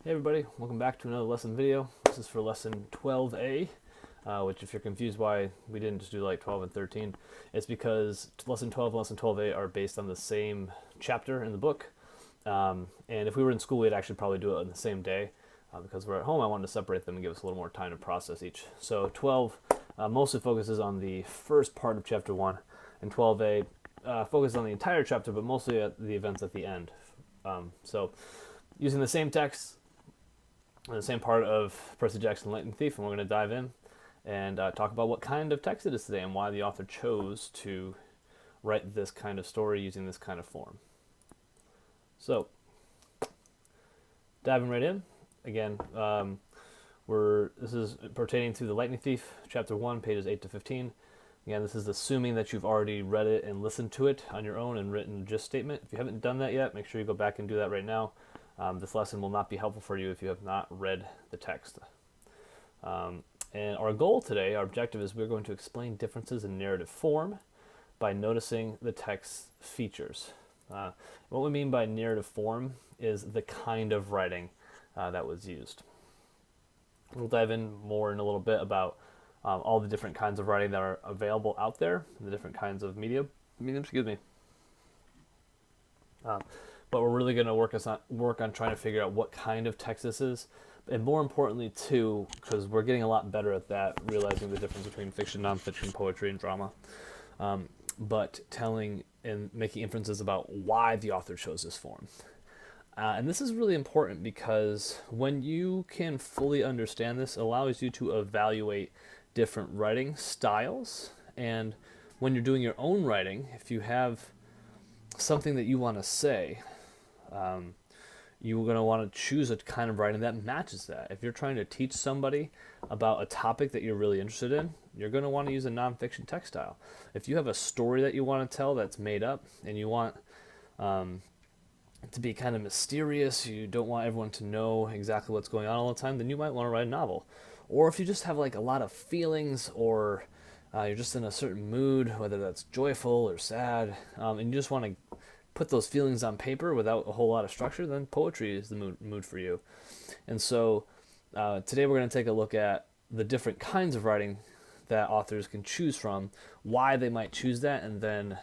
Hey everybody, welcome back to another lesson video. This is for lesson 12a, which if you're confused why we didn't just do like 12 and 13, it's because lesson 12 and lesson 12a are based on the same chapter in the book. And if we were in school, we'd actually probably do it on the same day. Because we're at home, I wanted to separate them and give us a little more time to process each. So 12 mostly focuses on the first part of chapter 1, and 12a focuses on the entire chapter, but mostly at the events at the end. So using the same text, the same part of Percy Jackson Lightning Thief, and we're going to dive in and talk about what kind of text it is today and why the author chose to write this kind of story using this kind of form. So, diving right in, again, this is pertaining to the Lightning Thief, chapter 1, pages 8 to 15. Again, this is assuming that you've already read it and listened to it on your own and written a gist statement. If you haven't done that yet, make sure you go back and do that right now. This lesson will not be helpful for you if you have not read the text. And our goal today, our objective is we're going to explain differences in narrative form by noticing the text features. What we mean by narrative form is the kind of writing that was used. We'll dive in more in a little bit about all the different kinds of writing that are available out there, the different kinds of mediums. But we're really going to work on trying to figure out what kind of text this is, and more importantly too, because we're getting a lot better at that, realizing the difference between fiction, nonfiction, poetry, and drama, but telling and making inferences about why the author chose this form. And this is really important because when you can fully understand this, it allows you to evaluate different writing styles, and when you're doing your own writing, if you have something that you want to say, you're going to want to choose a kind of writing that matches that. If you're trying to teach somebody about a topic that you're really interested in, you're going to want to use a nonfiction text style. If you have a story that you want to tell that's made up and you want to be kind of mysterious, you don't want everyone to know exactly what's going on all the time, then you might want to write a novel. Or if you just have like a lot of feelings, or you're just in a certain mood, whether that's joyful or sad, and you just want to put those feelings on paper without a whole lot of structure, then poetry is the mood for you. And so today we're going to take a look at the different kinds of writing that authors can choose from, why they might choose that, and then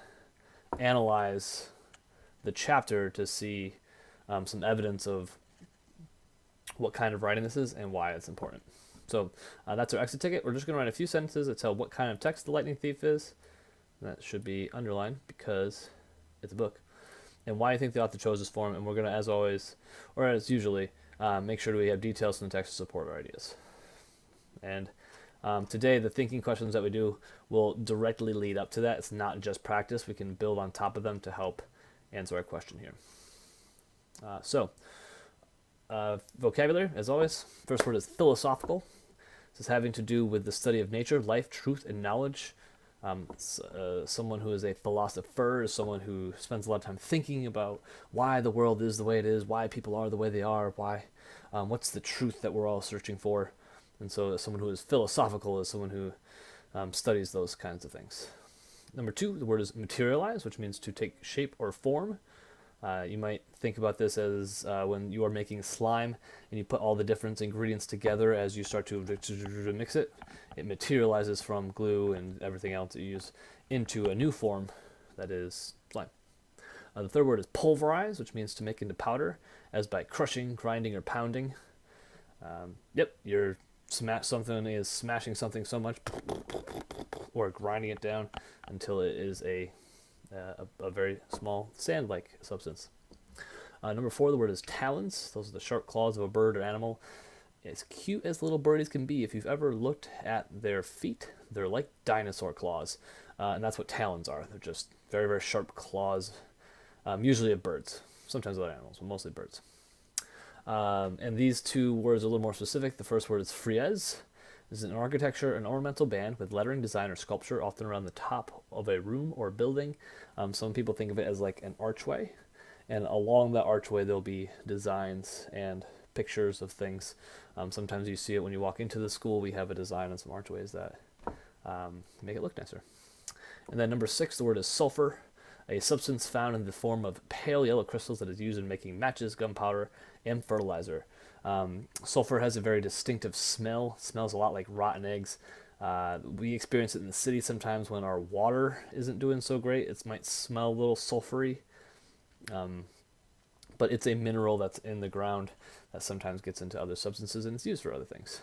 analyze the chapter to see some evidence of what kind of writing this is and why it's important. So that's our exit ticket. We're just going to write a few sentences that tell what kind of text the Lightning Thief is. That should be underlined because it's a book. And why you think the author chose this form. And we're going to, as always, or as usually, make sure that we have details in the text to support our ideas. And today, the thinking questions that we do will directly lead up to that. It's not just practice. We can build on top of them to help answer our question here. Vocabulary, as always. First word is philosophical. This is having to do with the study of nature, life, truth, and knowledge. Someone who is a philosopher is someone who spends a lot of time thinking about why the world is the way it is, why people are the way they are, what's the truth that we're all searching for. And so someone who is philosophical is someone who studies those kinds of things. Number 2, the word is materialize, which means to take shape or form. You might think about this as when you are making slime and you put all the different ingredients together. As you start to mix it, it materializes from glue and everything else that you use into a new form that is slime. The third word is pulverize, which means to make into powder, as by crushing, grinding, or pounding. Something is smashing something so much, or grinding it down until it is a very small sand-like substance. Number 4, the word is talons. Those are the sharp claws of a bird or animal. As cute as little birdies can be, if you've ever looked at their feet, they're like dinosaur claws. And that's what talons are. They're just very, very sharp claws, usually of birds. Sometimes other animals, but mostly birds. And these 2 words are a little more specific. The first word is frieze. This is an architecture, an ornamental band with lettering, design, or sculpture, often around the top of a room or building. Some people think of it as like an archway, and along that archway there'll be designs and pictures of things. Sometimes you see it when you walk into the school. We have a design on some archways that make it look nicer. And then number 6, the word is sulfur. a substance found in the form of pale yellow crystals that is used in making matches, gunpowder, and fertilizer. Sulfur has a very distinctive smell. It smells a lot like rotten eggs. We experience it in the city sometimes when our water isn't doing so great. It might smell a little sulfury, but it's a mineral that's in the ground that sometimes gets into other substances and it's used for other things.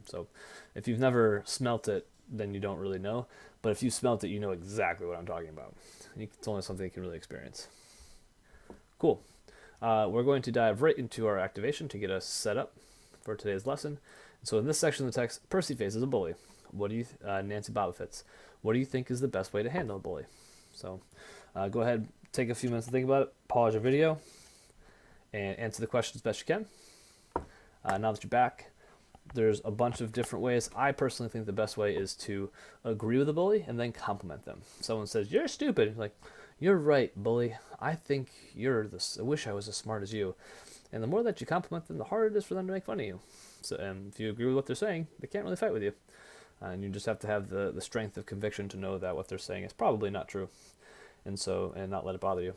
So if you've never smelt it, then you don't really know. But if you smelt it, you know exactly what I'm talking about. It's only something you can really experience. Cool. We're going to dive right into our activation to get us set up for today's lesson. So in this section of the text, Percy faces a bully. Nancy Bobfits. What do you think is the best way to handle a bully? So go ahead, take a few minutes to think about it, pause your video, and answer the question as best you can. Now that you're back, there's a bunch of different ways. I personally think the best way is to agree with the bully and then compliment them. Someone says, "You're stupid." You're like, "You're right, bully. I think I wish I was as smart as you." And the more that you compliment them, the harder it is for them to make fun of you. So, and if you agree with what they're saying, they can't really fight with you. And you just have to have the strength of conviction to know that what they're saying is probably not true, and not let it bother you.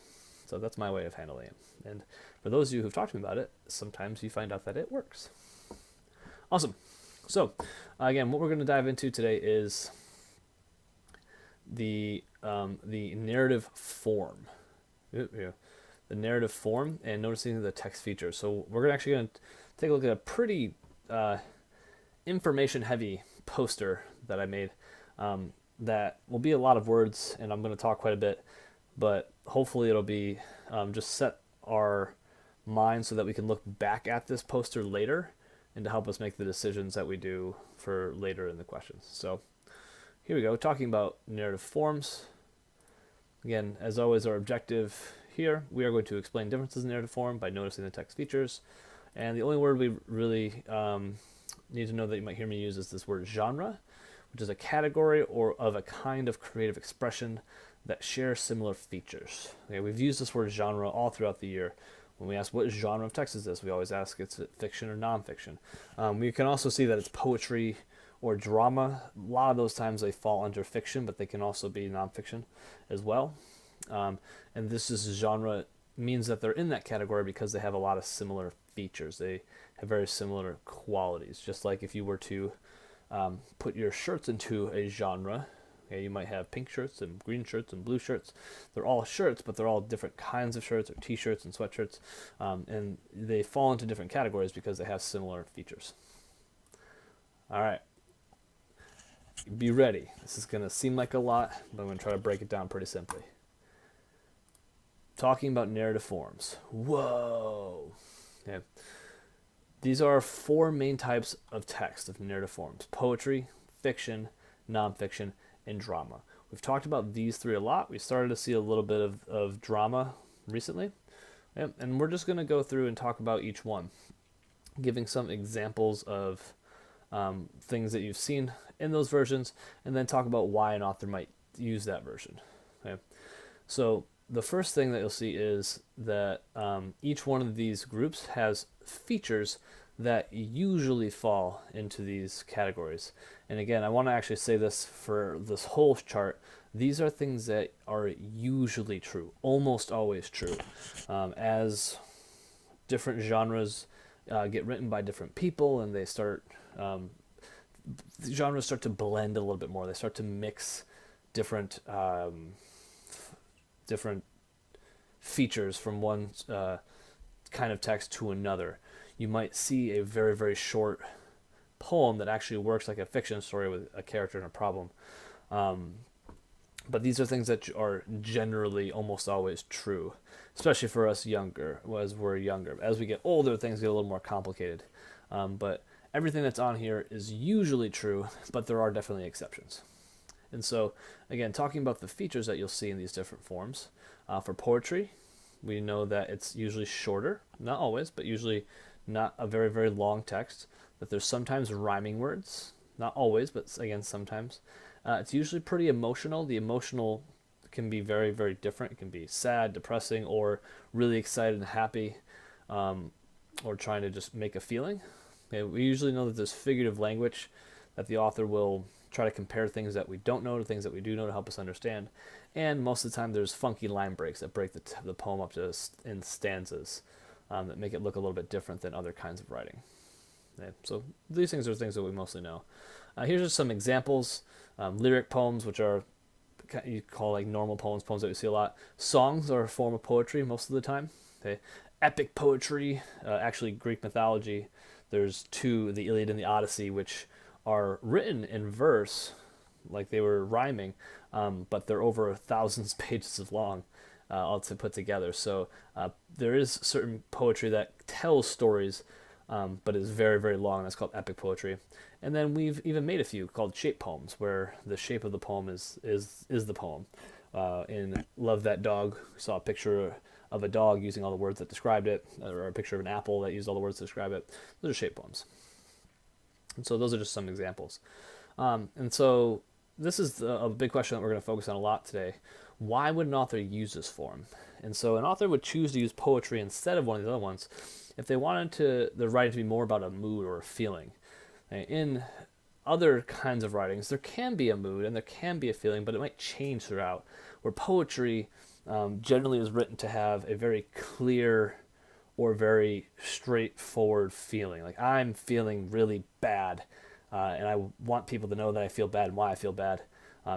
So that's my way of handling it. And for those of you who've talked to me about it, sometimes you find out that it works. Awesome. So again, what we're going to dive into today is the narrative form. The narrative form and noticing the text features. So we're actually going to take a look at a pretty information-heavy poster that I made that will be a lot of words, and I'm going to talk quite a bit, but hopefully it'll be just set our mind so that we can look back at this poster later and to help us make the decisions that we do for later in the questions. So here we go, talking about narrative forms. Again, as always, our objective here, we are going to explain differences in narrative form by noticing the text features. And the only word we really need to know that you might hear me use is this word genre, which is a category or of a kind of creative expression that shares similar features. Okay, we've used this word genre all throughout the year. When we ask what genre of text is this, we always ask it's fiction or nonfiction. We can also see that it's poetry or drama. A lot of those times they fall under fiction, but they can also be nonfiction as well. And this is genre means that they're in that category because they have a lot of similar features. They have very similar qualities. Just like if you were to put your shirts into a genre, okay, you might have pink shirts and green shirts and blue shirts. They're all shirts, but they're all different kinds of shirts, or t-shirts and sweatshirts, and they fall into different categories because they have similar features. All right. Be ready. This is going to seem like a lot, but I'm going to try to break it down pretty simply. Talking about narrative forms. Whoa. Okay. These are 4 main types of text, of narrative forms: poetry, fiction, nonfiction, and drama. We've talked about these 3 a lot. We started to see a little bit of drama recently. Yep. And we're just going to go through and talk about each one, giving some examples of things that you've seen in those versions, and then talk about why an author might use that version. Okay. So the first thing that you'll see is that each one of these groups has features that usually fall into these categories. And again, I want to actually say this for this whole chart. These are things that are usually true, almost always true. As different genres get written by different people and they start, genres start to blend a little bit more. They start to mix different features from one kind of text to another. You might see a very, very short poem that actually works like a fiction story with a character and a problem. But these are things that are generally almost always true, especially for us younger, as we're younger. As we get older, things get a little more complicated. But everything that's on here is usually true, but there are definitely exceptions. And so, again, talking about the features that you'll see in these different forms. For poetry, we know that it's usually shorter, not always, but usually not a very, very long text, that there's sometimes rhyming words, not always, but again, sometimes. It's usually pretty emotional. The emotional can be very, very different. It can be sad, depressing, or really excited and happy, or trying to just make a feeling. Okay, we usually know that there's figurative language, that the author will try to compare things that we don't know to things that we do know to help us understand. And most of the time there's funky line breaks that break the poem up to in stanzas that make it look a little bit different than other kinds of writing. Okay, so these things are things that we mostly know. Here's just some examples. Lyric poems, which are you call like normal poems that we see a lot. Songs are a form of poetry most of the time. Okay, epic poetry, actually Greek mythology. There's two, the Iliad and the Odyssey, which are written in verse, like they were rhyming, but they're over thousands of pages long, all to put together. So there is certain poetry that tells stories, but is very, very long. That's called epic poetry. And then we've even made a few called shape poems, where the shape of the poem is the poem. In Love That Dog, we saw a picture of a dog using all the words that described it, or a picture of an apple that used all the words to describe it. Those are shape poems. And so those are just some examples. And so this is a big question that we're going to focus on a lot today. Why would an author use this form? And so an author would choose to use poetry instead of one of the other ones if they wanted the writing to be more about a mood or a feeling. In other kinds of writings, there can be a mood and there can be a feeling, but it might change throughout. Where poetry generally is written to have a very clear or very straightforward feeling. Like, I'm feeling really bad, and I want people to know that I feel bad and why I feel bad.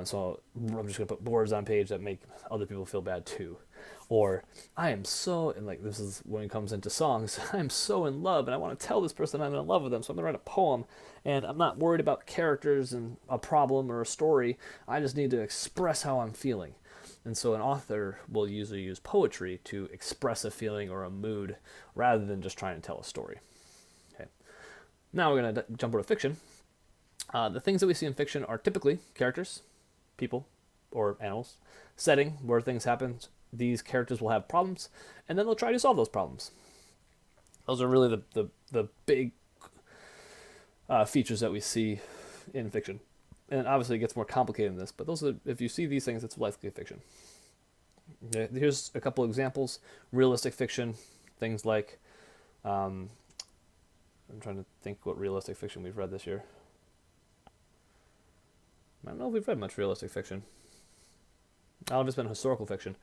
So I'm just going to put words on page that make other people feel bad too. Or I am so, and like this is when it comes into songs, I'm so in love and I want to tell this person I'm in love with them, so I'm going to write a poem, and I'm not worried about characters and a problem or a story. I just need to express how I'm feeling. And so an author will usually use poetry to express a feeling or a mood rather than just trying to tell a story. Okay. Now we're going to jump over to fiction. The things that we see in fiction are typically characters, people, or animals, setting where things happen. These characters will have problems, and then they'll try to solve those problems. Those are really the big features that we see in fiction. And obviously it gets more complicated than this, but those are, if you see these things, it's likely fiction. Okay, here's a couple examples. Realistic fiction, things like, I'm trying to think what realistic fiction we've read this year. I don't know if we've read much realistic fiction. A lot of it's been historical fiction.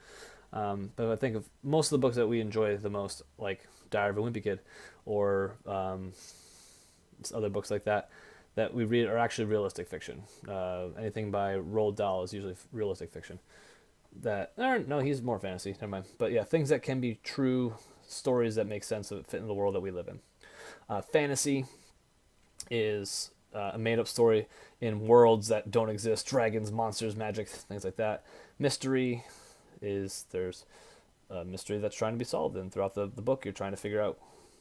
But I think of most of the books that we enjoy the most, like Diary of a Wimpy Kid, or other books like that we read are actually realistic fiction. Anything by Roald Dahl is usually realistic fiction. No, he's more fantasy. Never mind. But yeah, things that can be true, stories that make sense, that fit in the world that we live in. Fantasy is a made-up story in worlds that don't exist, dragons, monsters, magic, things like that. Mystery is, there's a mystery that's trying to be solved, and throughout the book you're trying to figure out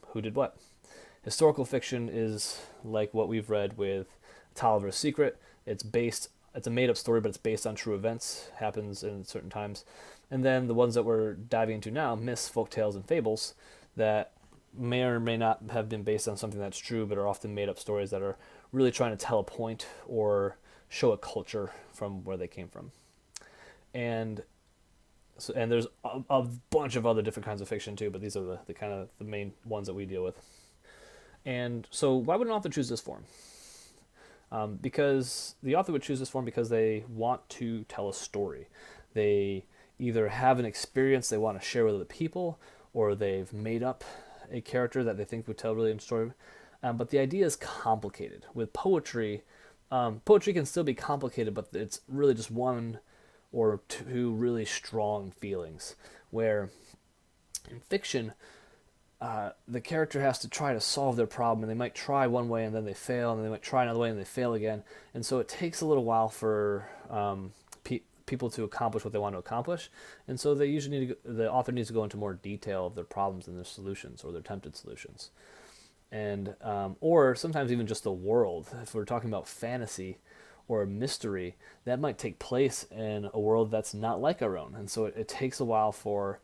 who did what. Historical fiction is like what we've read with Tolliver's Secret. It's a made-up story, but it's based on true events, happens in certain times. And then the ones that we're diving into now, myths, folk tales, and fables, that may or may not have been based on something that's true, but are often made-up stories that are really trying to tell a point or show a culture from where they came from. And there's a bunch of other different kinds of fiction too, but these are the kind of the main ones that we deal with. And so why would an author choose this form? Because the author would choose this form because they want to tell a story. They either have an experience they want to share with other people, or they've made up a character that they think would tell a really interesting story. But the idea is complicated. With poetry, poetry can still be complicated, but it's really just one or two really strong feelings. Where in fiction, the character has to try to solve their problem, and they might try one way and then they fail, and they might try another way and they fail again. And so it takes a little while for people to accomplish what they want to accomplish. And so they usually the author needs to go into more detail of their problems and their solutions, or their attempted solutions. And or sometimes even just the world. If we're talking about fantasy or a mystery, that might take place in a world that's not like our own. And so it takes a while for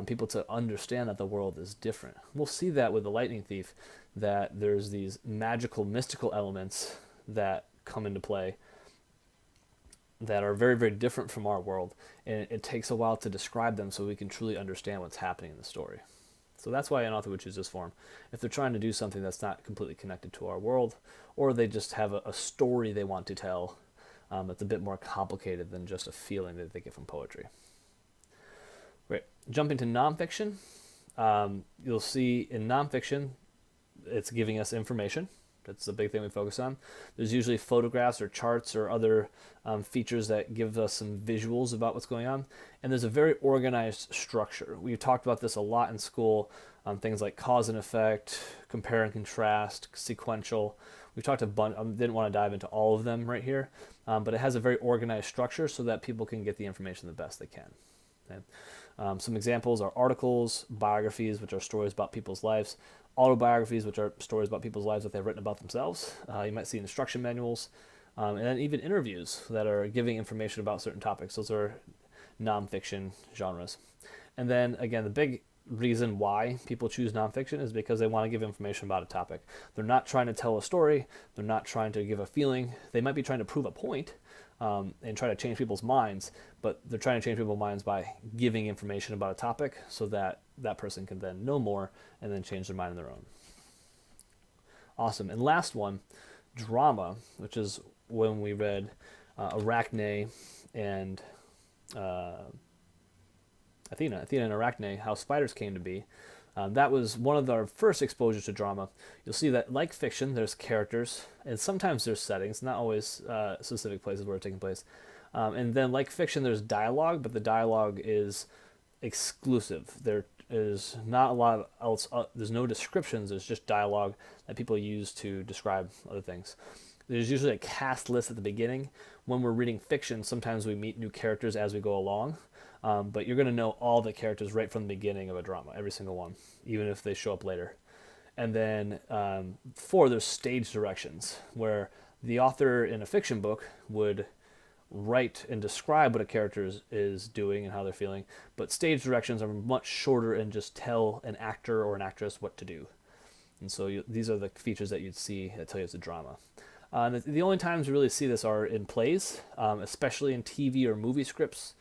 people to understand that the world is different. We'll see that with The Lightning Thief, that there's these magical, mystical elements that come into play that are very, very different from our world. And it takes a while to describe them so we can truly understand what's happening in the story. So that's why an author would choose this form. If they're trying to do something that's not completely connected to our world, or they just have a story they want to tell, that's a bit more complicated than just a feeling that they get from poetry. Great. Jumping to nonfiction, you'll see in nonfiction, it's giving us information. That's the big thing we focus on. There's usually photographs or charts or other features that give us some visuals about what's going on. And there's a very organized structure. We've talked about this a lot in school, things like cause and effect, compare and contrast, sequential. We've talked a bunch. I didn't want to dive into all of them right here, but it has a very organized structure so that people can get the information the best they can. Okay? Some examples are articles, biographies, which are stories about people's lives, autobiographies, which are stories about people's lives that they've written about themselves. You might see instruction manuals, and then even interviews that are giving information about certain topics. Those are nonfiction genres. And then, again, the big reason why people choose nonfiction is because they want to give information about a topic. They're not trying to tell a story. They're not trying to give a feeling. They might be trying to prove a point and try to change people's minds, but they're trying to change people's minds by giving information about a topic so that that person can then know more and then change their mind on their own. Awesome. And last one, drama, which is when we read Arachne and Athena and Arachne, how spiders came to be. That was one of our first exposures to drama. You'll see that, like fiction, there's characters, and sometimes there's settings, not always specific places where it's taking place. And then, like fiction, there's dialogue, but the dialogue is exclusive. There is not a lot else. There's no descriptions. There's just dialogue that people use to describe other things. There's usually a cast list at the beginning. When we're reading fiction, sometimes we meet new characters as we go along. But you're going to know all the characters right from the beginning of a drama, every single one, even if they show up later. And then 4, there's stage directions, where the author in a fiction book would write and describe what a character is doing and how they're feeling, but stage directions are much shorter and just tell an actor or an actress what to do. And so these are the features that you'd see that tell you it's a drama. The only times you really see this are in plays, especially in TV or movie scripts,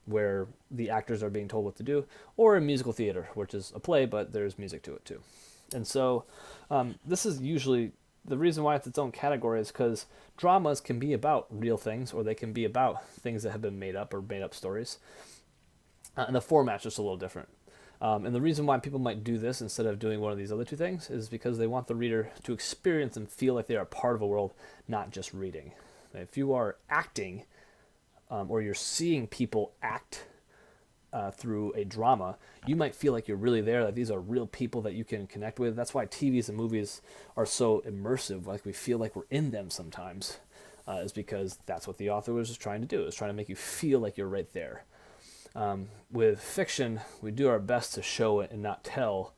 where the actors are being told what to do, or in musical theater, which is a play, but there's music to it too. And so this is usually the reason why it's its own category, is because dramas can be about real things, or they can be about things that have been made up or made up stories. And the format's just a little different. And the reason why people might do this instead of doing one of these other two things is because they want the reader to experience and feel like they are part of a world, not just reading. If you are acting, or you're seeing people act through a drama, you might feel like you're really there, that these are real people that you can connect with. That's why TVs and movies are so immersive, like we feel like we're in them sometimes, is because that's what the author was just trying to do, is trying to make you feel like you're right there. With fiction, we do our best to show it and not tell,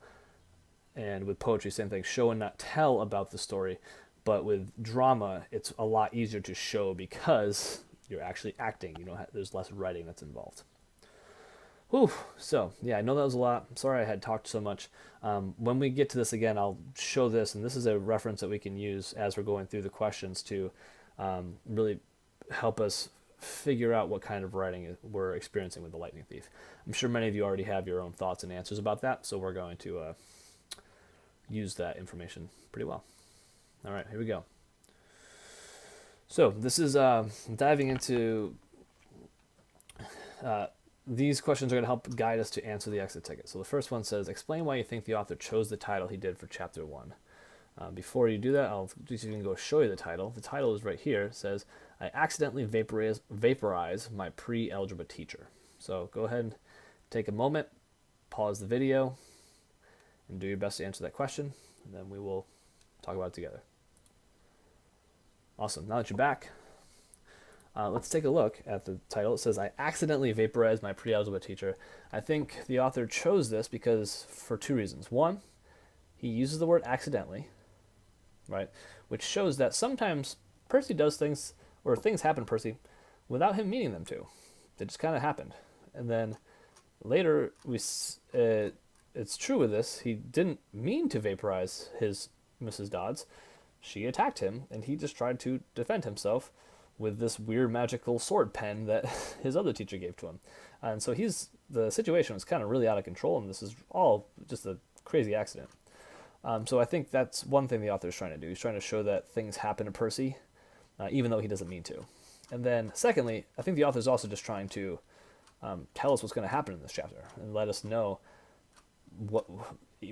and with poetry, same thing, show and not tell about the story. But with drama, it's a lot easier to show because you're actually acting. There's less writing that's involved. Whew. So, yeah, I know that was a lot. I'm sorry I had talked so much. When we get to this again, I'll show this, and this is a reference that we can use as we're going through the questions to really help us figure out what kind of writing we're experiencing with the Lightning Thief. I'm sure many of you already have your own thoughts and answers about that, so we're going to use that information pretty well. All right, here we go. So this is diving into, these questions are going to help guide us to answer the exit ticket. So the first one says, explain why you think the author chose the title he did for chapter 1. Before you do that, I'll just even go show you the title. The title is right here. It says, I accidentally vaporize my pre-algebra teacher. So go ahead and take a moment, pause the video, and do your best to answer that question, and then we will talk about it together. Awesome. Now that you're back, let's take a look at the title. It says, I accidentally vaporized my pre-algebra teacher. I think the author chose this because for 2 reasons. One, he uses the word accidentally, right? Which shows that sometimes Percy does things, or things happen to Percy, without him meaning them to. They just kind of happened. And then later, it's true with this, he didn't mean to vaporize his Mrs. Dodds. She attacked him, and he just tried to defend himself with this weird magical sword pen that his other teacher gave to him. And so the situation was kind of really out of control, and this is all just a crazy accident. So I think that's one thing the author is trying to do. He's trying to show that things happen to Percy, even though he doesn't mean to. And then secondly, I think the author is also just trying to tell us what's going to happen in this chapter and let us know what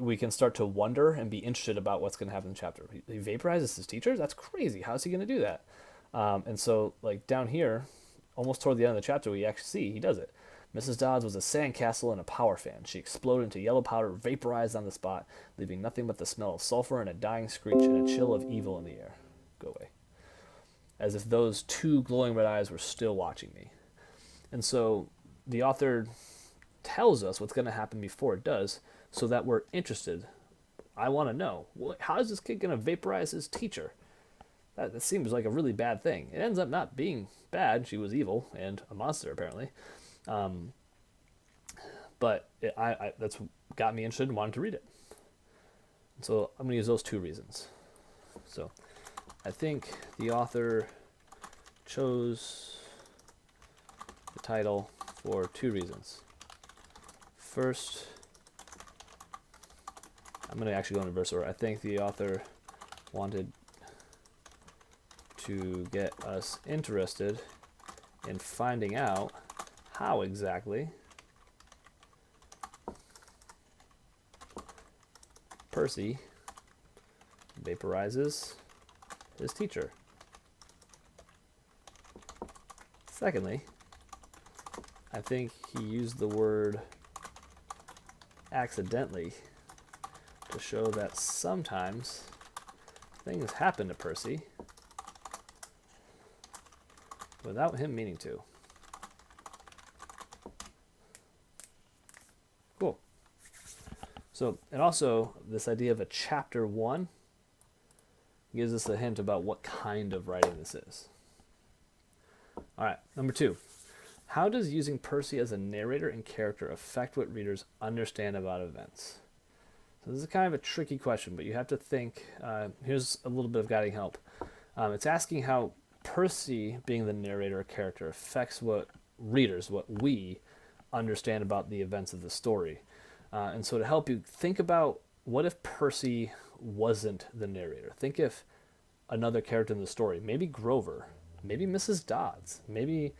we can start to wonder and be interested about what's going to happen in the chapter. He vaporizes his teachers? That's crazy. How's he going to do that? And so, like, down here, almost toward the end of the chapter, we actually see he does it. Mrs. Dodds was a sandcastle and a power fan. She exploded into yellow powder, vaporized on the spot, leaving nothing but the smell of sulfur and a dying screech and a chill of evil in the air. Go away. As if those two glowing red eyes were still watching me. And so the author tells us what's going to happen before it does, so that we're interested. I want to know, how is this kid going to vaporize his teacher? That seems like a really bad thing. It ends up not being bad. She was evil and a monster, apparently. But that's what got me interested and wanted to read it. So I'm going to use those two reasons. So I think the author chose the title for two reasons. First, I'm going to actually go in reverse order. I think the author wanted to get us interested in finding out how exactly Percy vaporizes his teacher. Secondly, I think he used the word accidentally to show that sometimes things happen to Percy without him meaning to. Cool. So, and also this idea of a chapter 1 gives us a hint about what kind of writing this is. All right, number 2. How does using Percy as a narrator and character affect what readers understand about events? So this is kind of a tricky question, but you have to think. Here's a little bit of guiding help. It's asking how Percy, being the narrator or character, affects what readers, what we understand about the events of the story. And so to help you, think about, what if Percy wasn't the narrator? Think if another character in the story, maybe Grover, maybe Mrs. Dodds, maybe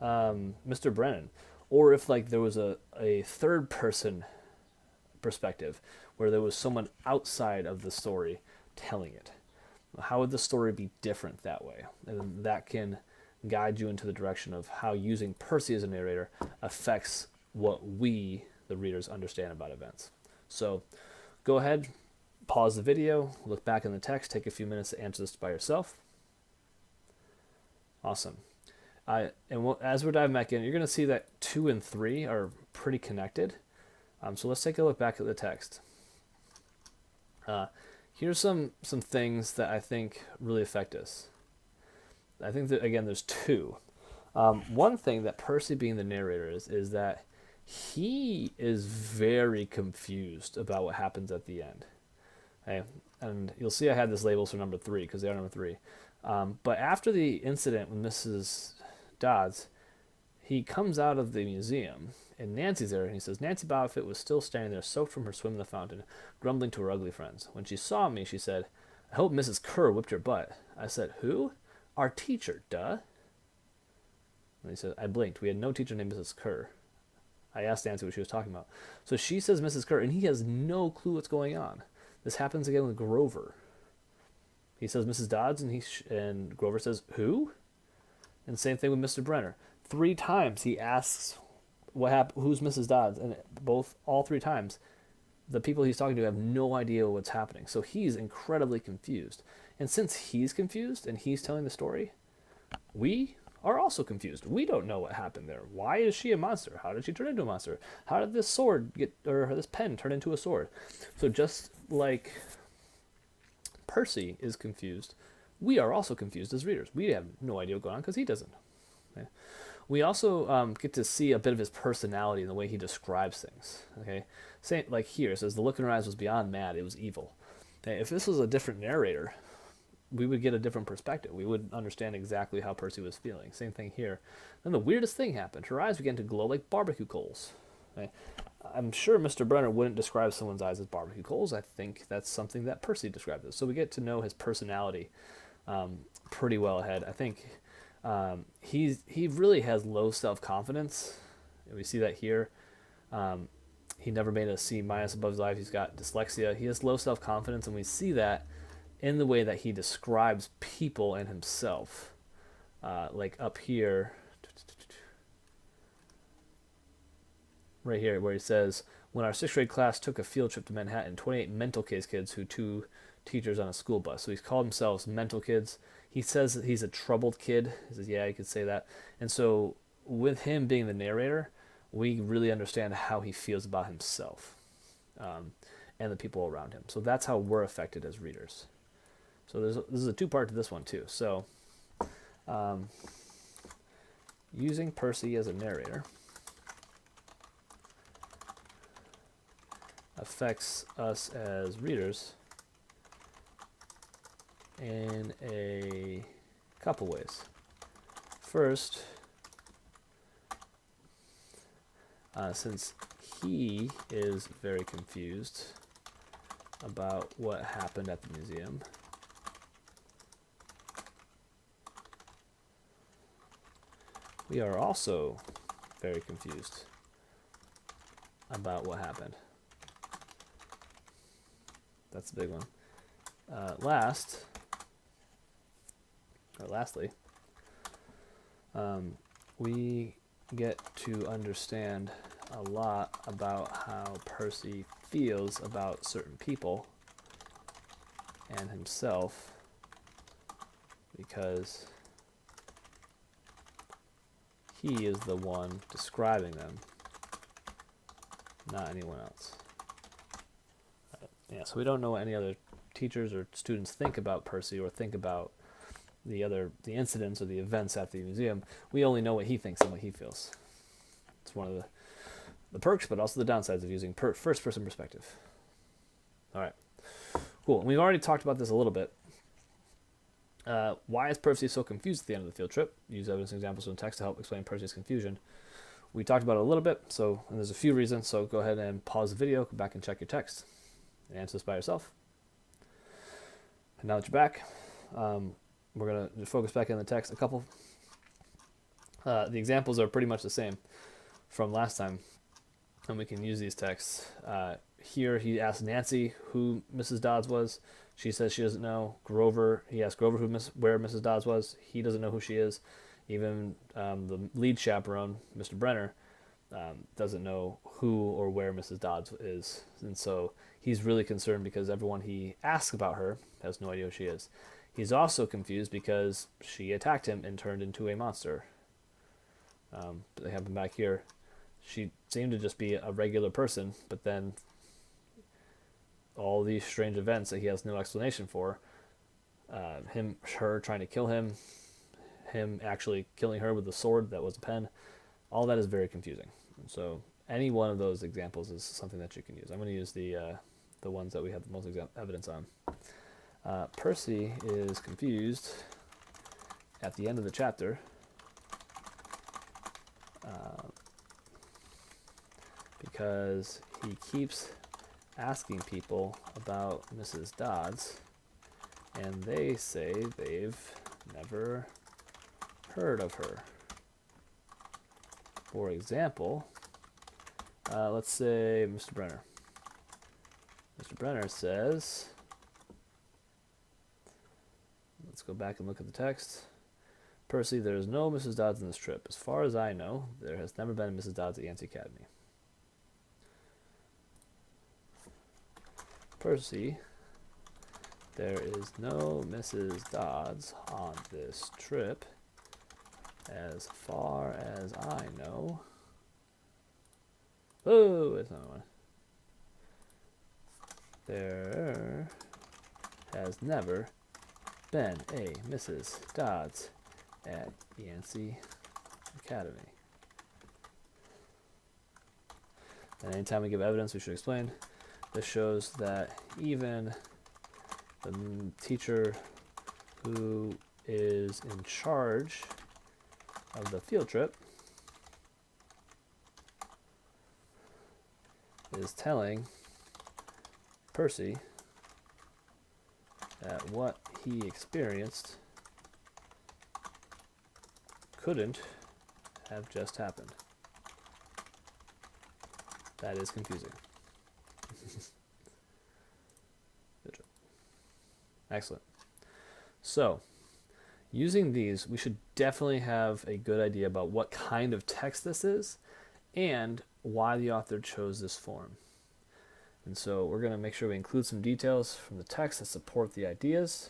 Mr. Brennan, or if like there was a third person perspective where there was someone outside of the story telling it. How would the story be different that way? And that can guide you into the direction of how using Percy as a narrator affects what we, the readers, understand about events. So go ahead, pause the video, look back in the text, take a few minutes to answer this by yourself. Awesome. As we're diving back in, you're going to see that 2 and 3 are pretty connected. So let's take a look back at the text. Here's some things that I think really affect us. I think that, again, there's 2. One thing that Percy, being the narrator, is that he is very confused about what happens at the end. Okay? And you'll see I had this labels for number 3 because they are number 3. But after the incident with Mrs. Dodds, he comes out of the museum, and Nancy's there, and he says, Nancy Bobbitt was still standing there, soaked from her swim in the fountain, grumbling to her ugly friends. When she saw me, she said, I hope Mrs. Kerr whipped your butt. I said, who? Our teacher, duh. And he said, I blinked. We had no teacher named Mrs. Kerr. I asked Nancy what she was talking about. So she says Mrs. Kerr, and he has no clue what's going on. This happens again with Grover. He says Mrs. Dodds, and Grover says, who? And same thing with Mr. Brenner. 3 times he asks, what happened? Who's Mrs. Dodds? And all 3 times, the people he's talking to have no idea what's happening. So he's incredibly confused. And since he's confused and he's telling the story, we are also confused. We don't know what happened there. Why is she a monster? How did she turn into a monster? How did this this pen turn into a sword? So just like Percy is confused, we are also confused as readers. We have no idea what's going on because he doesn't. Okay? We also get to see a bit of his personality in the way he describes things. Okay, like here, it says, the look in her eyes was beyond mad, it was evil. Okay? If this was a different narrator, we would get a different perspective. We would understand exactly how Percy was feeling. Same thing here. Then the weirdest thing happened. Her eyes began to glow like barbecue coals. Okay? I'm sure Mr. Brenner wouldn't describe someone's eyes as barbecue coals. I think that's something that Percy described as. So we get to know his personality pretty well ahead. I think He really has low self-confidence. We see that here. He never made a C minus above his life. He's got dyslexia. He has low self-confidence, and we see that in the way that he describes people and himself. Like up here, right here, where he says, when our sixth grade class took a field trip to Manhattan, 28 mental case kids who 2 teachers on a school bus. So he's called himself mental kids. He says that he's a troubled kid. He says, yeah, you could say that. And so with him being the narrator, we really understand how he feels about himself and the people around him. So that's how we're affected as readers. So this is a 2-part to this one too. So using Percy as a narrator affects us as readers in a couple ways. First, since he is very confused about what happened at the museum, we are also very confused about what happened. That's the big one. Lastly, we get to understand a lot about how Percy feels about certain people and himself, because he is the one describing them, not anyone else. Yeah, so we don't know what any other teachers or students think about Percy or think about the incidents or the events at the museum. We only know what he thinks and what he feels. It's one of the perks, but also the downsides of using first-person perspective. All right, cool. And we've already talked about this a little bit. Why is Percy so confused at the end of the field trip? Use evidence and examples from text to help explain Percy's confusion. We talked about it a little bit, and there's a few reasons, so go ahead and pause the video, go back and check your text, and answer this by yourself. And now that you're back, we're going to focus back in the text. The examples are pretty much the same from last time, and we can use these texts. Here he asked Nancy who Mrs. Dodds was. She says she doesn't know. He asked Grover where Mrs. Dodds was. He doesn't know who she is. Even the lead chaperone, Mr. Brenner, doesn't know who or where Mrs. Dodds is. And so he's really concerned because everyone he asks about her has no idea who she is. He's also confused because she attacked him and turned into a monster. But they have him back here. She seemed to just be a regular person, but then all these strange events that he has no explanation for, her trying to kill him, him actually killing her with a sword that was a pen, all that is very confusing. And so any one of those examples is something that you can use. I'm going to use the ones that we have the most evidence on. Percy is confused at the end of the chapter because he keeps asking people about Mrs. Dodds, and they say they've never heard of her. For example, let's say Mr. Brenner. Mr. Brenner says, let's go back and look at the text. Percy, there is no Mrs. Dodds in this trip. As far as I know, there has never been a Mrs. Dodds at Yancey Academy. Percy, there is no Mrs. Dodds on this trip. As far as I know. Oh, it's another one. There has never been a Mrs. Dodds at Yancey Academy. And anytime we give evidence, we should explain. This shows that even the teacher who is in charge of the field trip is telling Percy that what he experienced couldn't have just happened. That is confusing. Good job. Excellent. So, using these, we should definitely have a good idea about what kind of text this is and why the author chose this form. And so we're going to make sure we include some details from the text that support the ideas.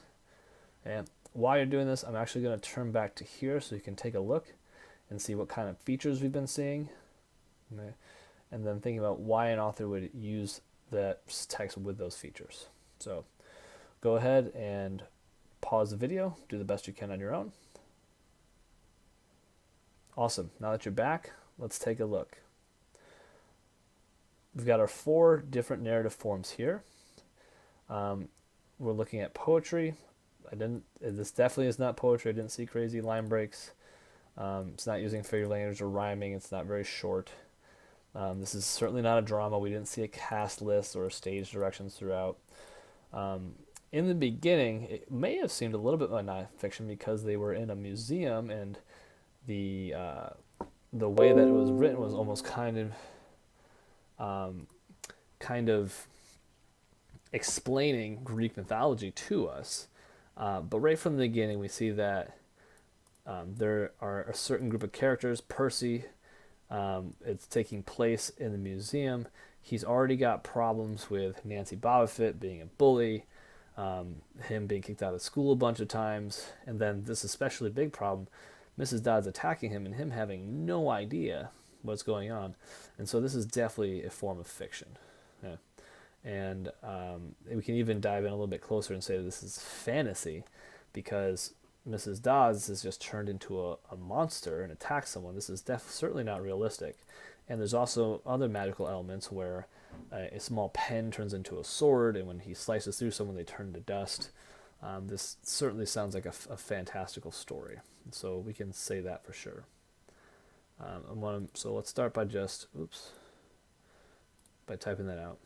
And while you're doing this, I'm actually going to turn back to here so you can take a look and see what kind of features we've been seeing. Okay. And then thinking about why an author would use that text with those features. So go ahead and pause the video, do the best you can on your own. Awesome. Now that you're back, let's take a look. We've got our 4 different narrative forms here. We're looking at poetry. This definitely is not poetry. I didn't see crazy line breaks. It's not using figure language or rhyming. It's not very short. This is certainly not a drama. We didn't see a cast list or stage directions throughout. In the beginning, it may have seemed a little bit like nonfiction because they were in a museum, and the way that it was written was almost kind of explaining Greek mythology to us. But right from the beginning, we see that there are a certain group of characters. Percy, it's taking place in the museum. He's already got problems with Nancy Bobbitt being a bully, him being kicked out of school a bunch of times, and then this especially big problem, Mrs. Dodd's attacking him and him having no idea what's going on. And so this is definitely a form of fiction. Yeah. And we can even dive in a little bit closer and say that this is fantasy, because Mrs. Dodds has just turned into a monster and attacked someone. This is certainly not realistic. And there's also other magical elements where a small pen turns into a sword, and when he slices through someone, they turn to dust. This certainly sounds like a fantastical story. So we can say that for sure. So let's start by by typing that out.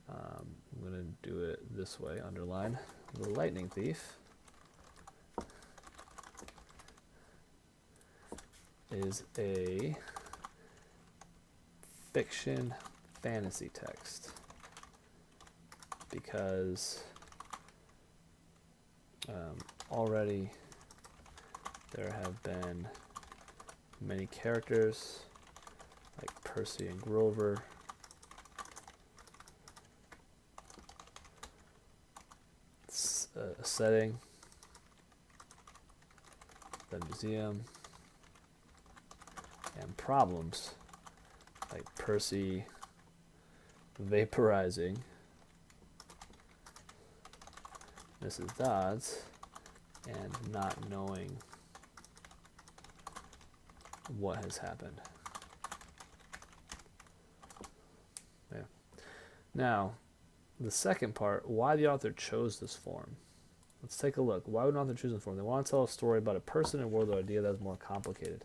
I'm going to do it this way, underline. The Lightning Thief is a fiction fantasy text because already there have been many characters like Percy and Grover. It's a setting, the museum, and problems like Percy vaporizing Mrs. Dodds and not knowing what has happened. Yeah. Now, the second part, why the author chose this form. Let's take a look. Why would an author choose this form? They want to tell a story about a person and world or idea that's more complicated.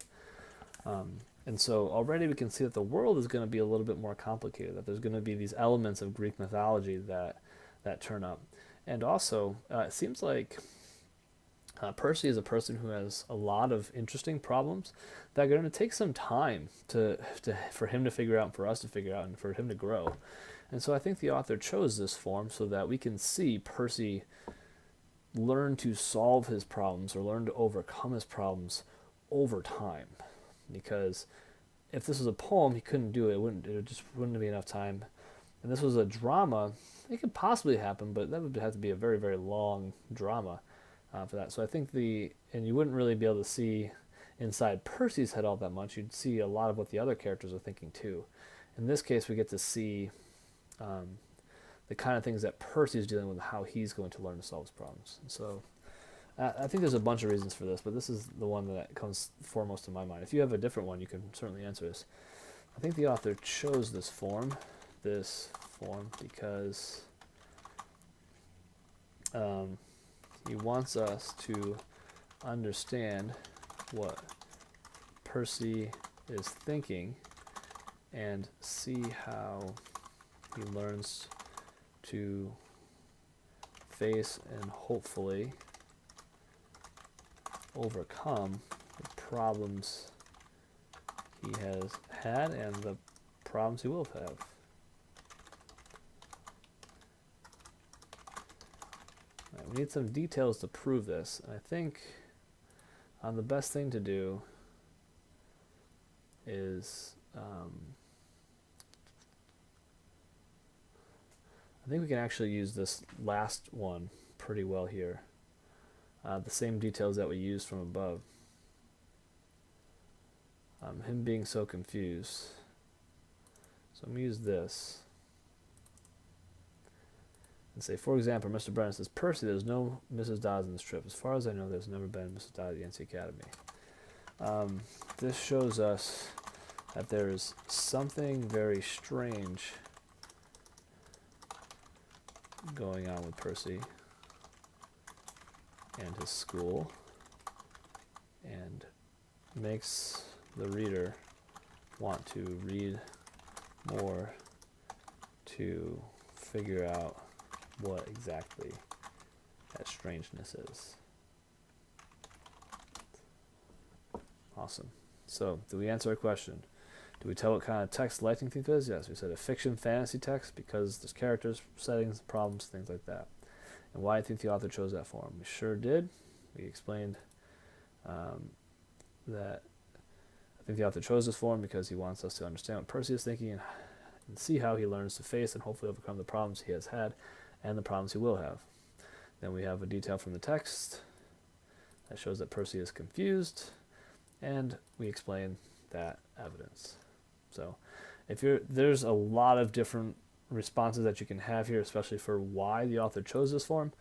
And so already we can see that the world is going to be a little bit more complicated, that there's going to be these elements of Greek mythology that turn up. And also, it seems like Percy is a person who has a lot of interesting problems that are going to take some time for him to figure out, and for us to figure out, and for him to grow. And so I think the author chose this form so that we can see Percy learn to solve his problems or learn to overcome his problems over time. Because if this was a poem, he couldn't do it. It just wouldn't be enough time. And this was a drama, it could possibly happen, but that would have to be a very, very long drama for that. So I think and you wouldn't really be able to see inside Percy's head all that much. You'd see a lot of what the other characters are thinking too. In this case, we get to see the kind of things that Percy's dealing with, how he's going to learn to solve his problems. And so I think there's a bunch of reasons for this, but this is the one that comes foremost in my mind. If you have a different one, you can certainly answer this. I think the author chose this form because he wants us to understand what Percy is thinking and see how he learns to face and hopefully overcome the problems he has had and the problems he will have. Right, we need some details to prove this. I think the best thing to do is I think we can actually use this last one pretty well here. The same details that we used from above. Him being so confused. So I'm going to use this. And say, for example, Mr. Brennan says, Percy, there's no Mrs. Dodds in this trip. As far as I know, there's never been Mrs. Dodds at the NC Academy. This shows us that there is something very strange going on with Percy and his school, and makes the reader want to read more to figure out what exactly that strangeness is. Awesome. So, do we answer our question? Do we tell what kind of text Lightning Thief is? Yes, we said a fiction fantasy text because there's characters, settings, problems, things like that. And why I think the author chose that form. We sure did. We explained that I think the author chose this form because he wants us to understand what Percy is thinking and see how he learns to face and hopefully overcome the problems he has had and the problems he will have. Then we have a detail from the text that shows that Percy is confused, and we explain that evidence. So there's a lot of different responses that you can have here, especially for why the author chose this form.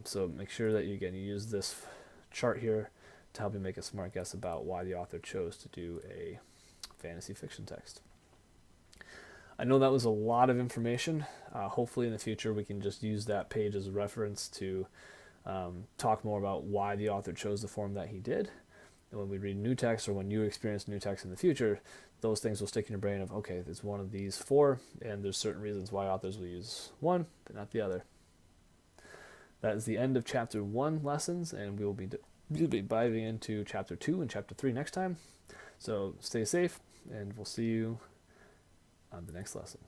So make sure that you use this chart here to help you make a smart guess about why the author chose to do a fantasy fiction text. I know that was a lot of information. Hopefully in the future we can just use that page as a reference to talk more about why the author chose the form that he did. And when we read new text, or when you experience new text in the future, those things will stick in your brain of, okay, there's one of these four, and there's certain reasons why authors will use one, but not the other. That is the end of Chapter 1 lessons, and we will be diving into Chapter 2 and Chapter 3 next time. So stay safe, and we'll see you on the next lesson.